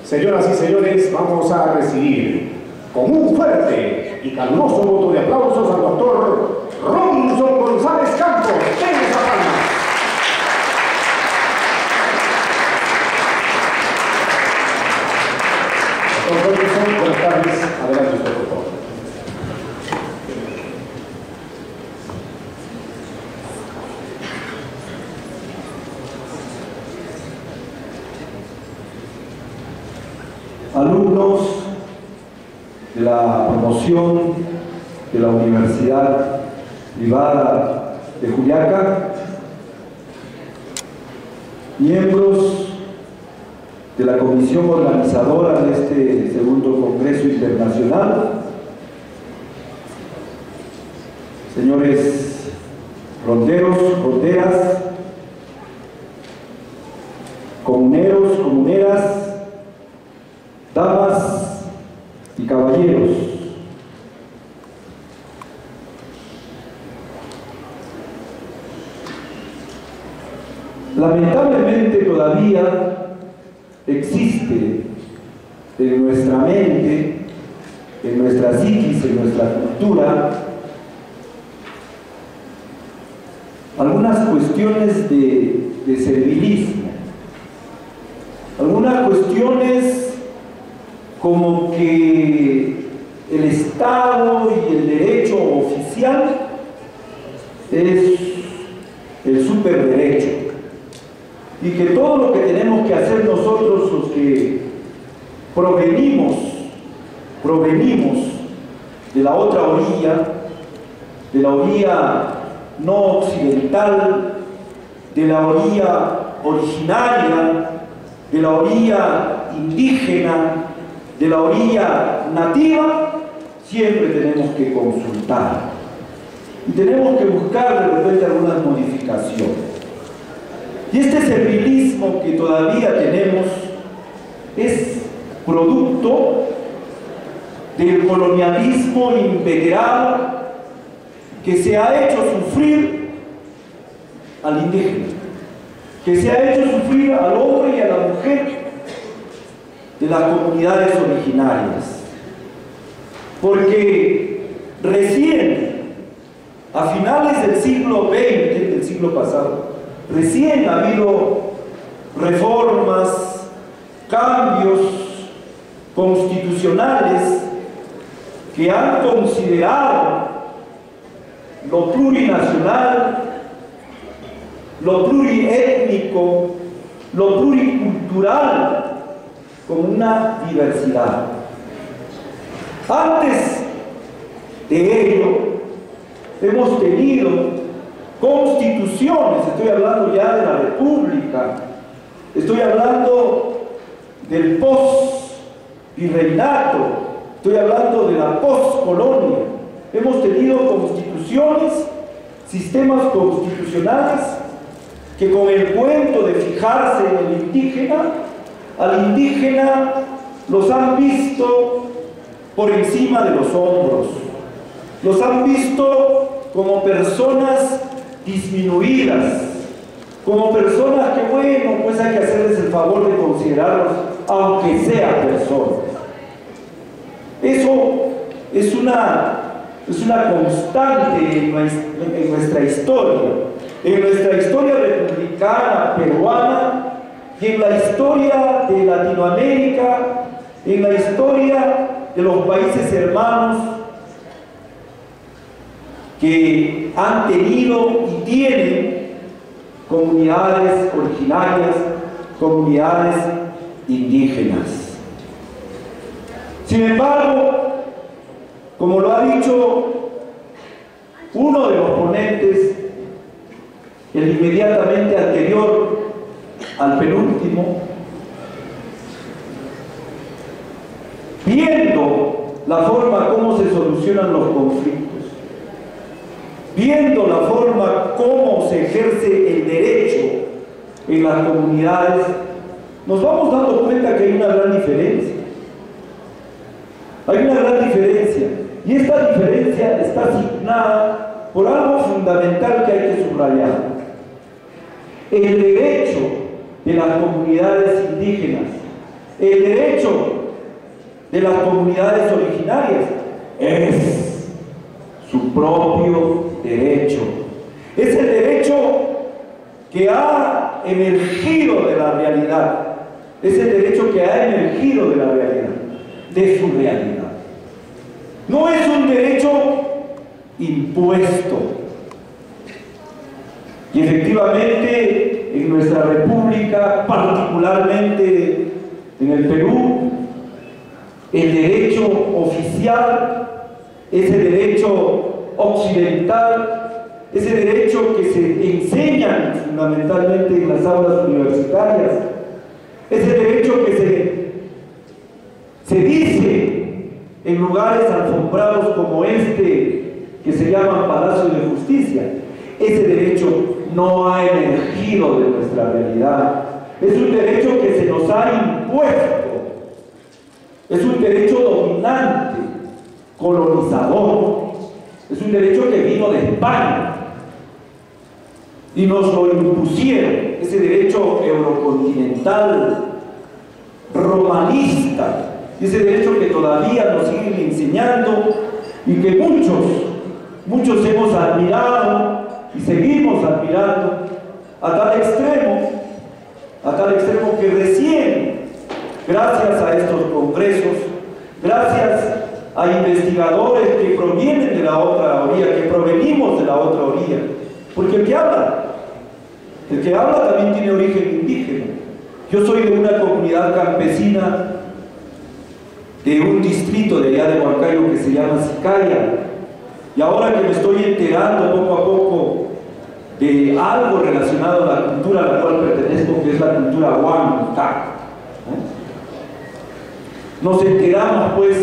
Señoras y señores, vamos a recibir con un fuerte y caluroso voto de aplausos al doctor Robinson González Campos. ¡Tenga esa palma! Doctor Robinson, buenas tardes. Adelante usted, por favor. Alumnos de la promoción de la Universidad Privada de Juliaca, miembros de la comisión organizadora de este segundo Congreso Internacional, señores ronderos, ronderas, comuneros, comuneras, damas y caballeros, lamentablemente todavía existe en nuestra mente, en nuestra psiquis, en nuestra cultura, algunas cuestiones de servilismo, algunas cuestiones como que el Estado y el derecho oficial es el superderecho y que todo lo que tenemos que hacer nosotros, los que provenimos de la otra orilla, de la orilla no occidental, de la orilla originaria, de la orilla indígena, de la orilla nativa, siempre tenemos que consultar y tenemos que buscar de repente algunas modificaciones. Y este servilismo que todavía tenemos es producto del colonialismo inveterado que se ha hecho sufrir al indígena, que se ha hecho sufrir al hombre y a la mujer de las comunidades originarias, porque recién a finales del siglo XX, del siglo pasado, recién ha habido reformas, cambios constitucionales que han considerado lo plurinacional, lo pluriétnico, lo pluricultural como una diversidad. Antes de ello, hemos tenido constituciones, estoy hablando ya de la República, estoy hablando del post-virreinato, estoy hablando de la post-colonia. Hemos tenido constituciones, sistemas constitucionales que con el cuento de fijarse en el indígena, al indígena los han visto por encima de los hombros, los han visto como personas disminuidas, como personas que, bueno, pues hay que hacerles el favor de considerarlos, aunque sean personas. Eso es una constante en nuestra historia republicana, peruana, y en la historia de Latinoamérica, en la historia de los países hermanos que han tenido y tienen comunidades originarias, comunidades indígenas. Sin embargo, como lo ha dicho uno de los ponentes, el inmediatamente anterior al penúltimo, viendo la forma como se solucionan los conflictos, viendo la forma como se ejerce el derecho en las comunidades, nos vamos dando cuenta que hay una gran diferencia. Hay una gran diferencia, y esta diferencia está asignada por algo fundamental que hay que subrayar: el derecho de las comunidades indígenas El derecho de las comunidades originarias es su propio derecho. Es el derecho que ha emergido de la realidad. Es el derecho que ha emergido de la realidad, de su realidad. No es un derecho impuesto. Y efectivamente, en nuestra república, particularmente en el Perú, el derecho oficial, ese derecho occidental, ese derecho que se enseña fundamentalmente en las aulas universitarias, ese derecho que se dice en lugares alfombrados como este, que se llama Palacio de Justicia, ese derecho no ha emergido de nuestra realidad. Es un derecho que se nos ha impuesto. Es un derecho dominante, colonizador. Es un derecho que vino de España y nos lo impusieron. Ese derecho eurocontinental, romanista, ese derecho que todavía nos siguen enseñando y que muchos hemos admirado y seguimos admirando a tal extremo que recién, gracias a estos congresos, gracias a investigadores que provienen de la otra orilla, que provenimos de la otra orilla, porque el que habla también tiene origen indígena. Yo soy de una comunidad campesina de un distrito de allá de Huancayo que se llama Sicaya, y ahora que me estoy enterando poco a poco de algo relacionado a la cultura a la cual pertenezco, que es la cultura huanca, nos enteramos pues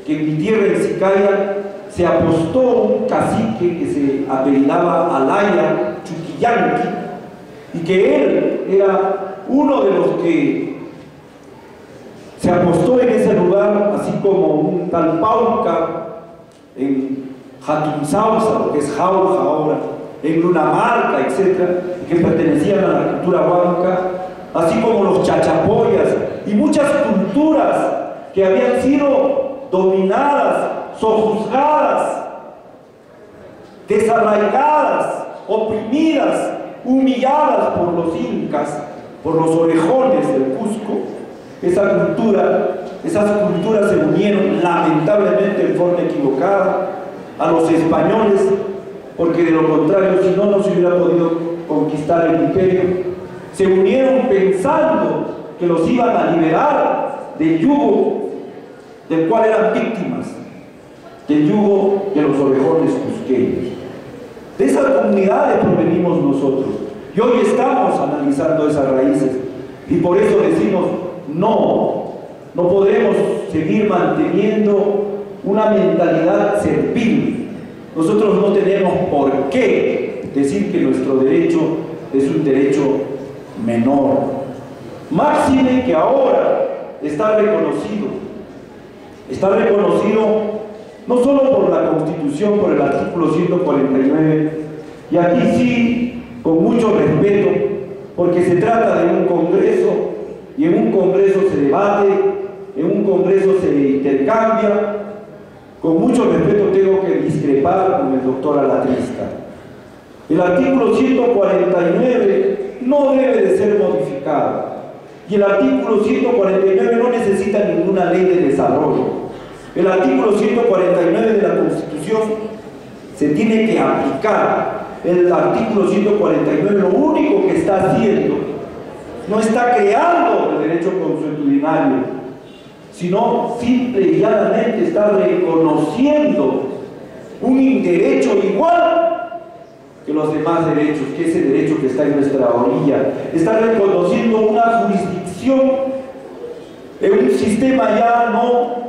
que en mi tierra, en Sicaya, se apostó un cacique que se apellidaba Alaya Chuquillanqui, y que él era uno de los que se apostó en ese lugar, así como un tal Pauca en Jatunsausa, que es Jauja ahora, en Lunamarca, etc., que pertenecían a la cultura huanca, así como los chachapoyas y muchas culturas que habían sido dominadas, sojuzgadas, desarraigadas, oprimidas, humilladas por los incas, por los orejones del Cusco. Esas culturas se unieron lamentablemente en forma equivocada a los españoles, porque de lo contrario, si no, no se hubiera podido conquistar el imperio. Se unieron pensando que los iban a liberar del yugo del cual eran víctimas, del yugo de los orejones cusqueños. De esas comunidades provenimos nosotros, y hoy estamos analizando esas raíces, y por eso decimos, no podemos seguir manteniendo una mentalidad servil. Nosotros no tenemos por qué decir que nuestro derecho es un derecho menor. Máxime que ahora está reconocido no solo por la Constitución, por el artículo 149, y aquí sí, con mucho respeto, porque se trata de un congreso, y en un congreso se debate, en un congreso se intercambia. Con mucho respeto tengo que discrepar con el doctor Alatrista. El artículo 149 no debe de ser modificado, y el artículo 149 no necesita ninguna ley de desarrollo. El artículo 149 de la Constitución se tiene que aplicar. El artículo 149 lo único que está haciendo, no está creando el derecho consuetudinario, sino simple y llanamente está reconociendo un derecho igual que los demás derechos, que ese derecho que está en nuestra orilla. Está reconociendo una jurisdicción de un sistema ya no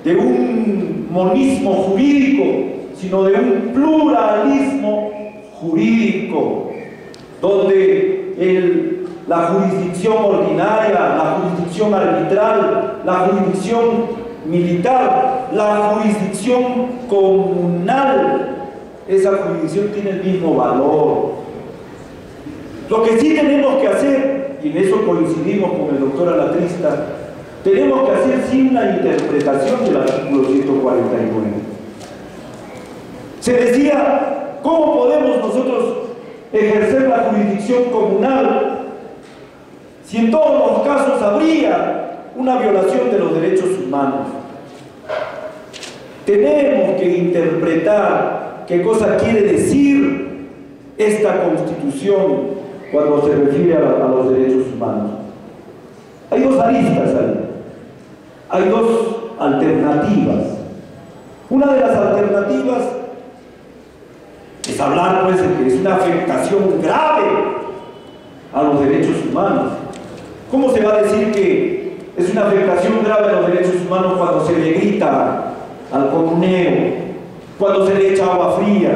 de un monismo jurídico, sino de un pluralismo jurídico, donde la jurisdicción ordinaria, la jurisdicción arbitral, la jurisdicción militar, la jurisdicción comunal, esa jurisdicción tiene el mismo valor. Lo que sí tenemos que hacer, y en eso coincidimos con el doctor Alatrista, tenemos que hacer sí una interpretación del artículo 149. Se decía, ¿cómo podemos nosotros ejercer la jurisdicción comunal si en todos los casos habría una violación de los derechos humanos? Tenemos que interpretar qué cosa quiere decir esta Constitución cuando se refiere a los derechos humanos. Hay dos aristas ahí, hay dos alternativas. Una de las alternativas es hablar pues de que es una afectación grave a los derechos humanos. ¿Cómo se va a decir que es una afectación grave a los derechos humanos cuando se le grita al comunero, cuando se le echa agua fría?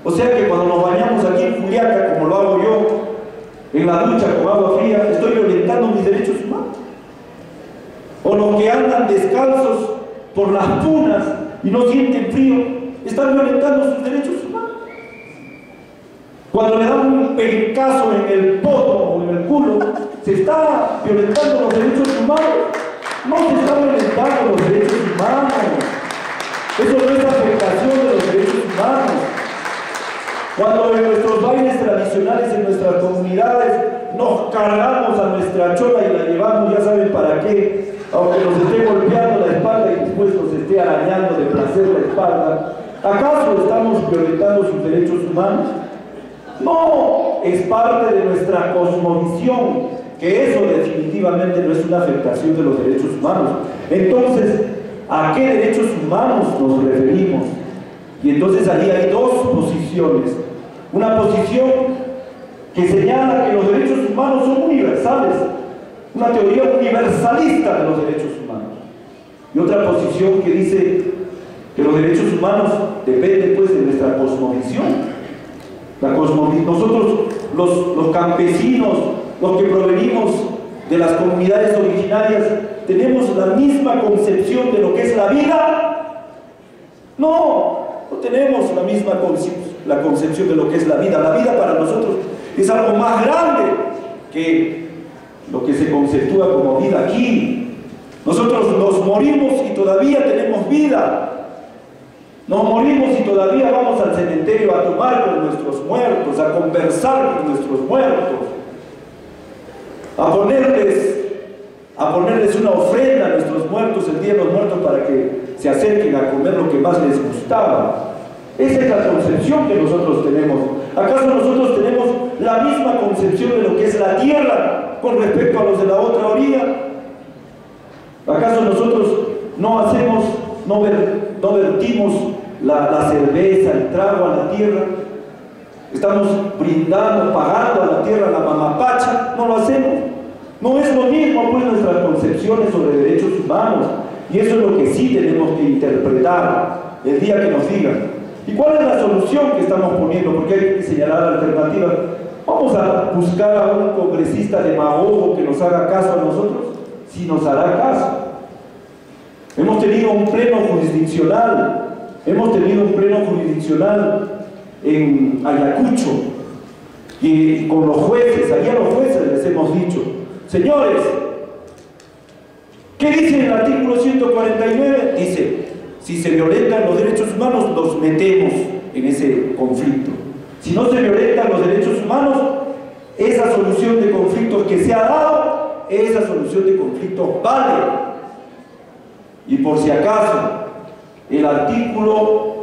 O sea que cuando nos bañamos aquí en Juliaca, como lo hago yo, en la ducha con agua fría, estoy violentando mis derechos humanos. O los que andan descalzos por las punas y no sienten frío, están violentando sus derechos humanos. Cuando le dan un pencazo en el poto o en el culo, ¿se está violentando los derechos humanos? No se está violentando los derechos humanos. Eso no es afectación de los derechos humanos. Cuando en nuestros bailes tradicionales, en nuestras comunidades, nos cargamos a nuestra chola y la llevamos, ya saben para qué, aunque nos esté golpeando la espalda y después nos esté arañando de placer la espalda, ¿acaso estamos violentando sus derechos humanos? No, es parte de nuestra cosmovisión, que eso definitivamente no es una afectación de los derechos humanos. Entonces, ¿a qué derechos humanos nos referimos? Y entonces ahí hay dos posiciones. Una posición que señala que los derechos humanos son universales, una teoría universalista de los derechos humanos. Y otra posición que dice que los derechos humanos dependen pues de nuestra cosmovisión. Nosotros, los campesinos, los que provenimos de las comunidades originarias, ¿tenemos la misma concepción de lo que es la vida? No tenemos la misma concepción de lo que es la vida. La vida para nosotros es algo más grande que lo que se conceptúa como vida aquí. Nosotros nos morimos y todavía tenemos vida. Nos morimos y todavía vamos al cementerio a tomar con nuestros muertos, a conversar con nuestros muertos, a ponerles una ofrenda a nuestros muertos el día de los muertos para que se acerquen a comer lo que más les gustaba. Esa es la concepción que nosotros tenemos. ¿Acaso nosotros tenemos la misma concepción de lo que es la tierra con respecto a los de la otra orilla? ¿Acaso nosotros no vertimos la cerveza, el trago a la tierra? Estamos brindando, pagando a la tierra, la mamapacha. No lo hacemos. No es lo mismo pues nuestras concepciones sobre derechos humanos, y eso es lo que sí tenemos que interpretar el día que nos digan. ¿Y cuál es la solución que estamos poniendo? Porque hay que señalar alternativas. ¿Vamos a buscar a un congresista demagogo que nos haga caso a nosotros? Si nos hará caso. Hemos tenido un pleno jurisdiccional en Ayacucho, y con los jueces, allá los jueces les hemos dicho: señores, ¿qué dice el artículo 149? Dice, si se violentan los derechos humanos, nos metemos en ese conflicto. Si no se violentan los derechos humanos, esa solución de conflictos que se ha dado, esa solución de conflictos vale. Y por si acaso, el artículo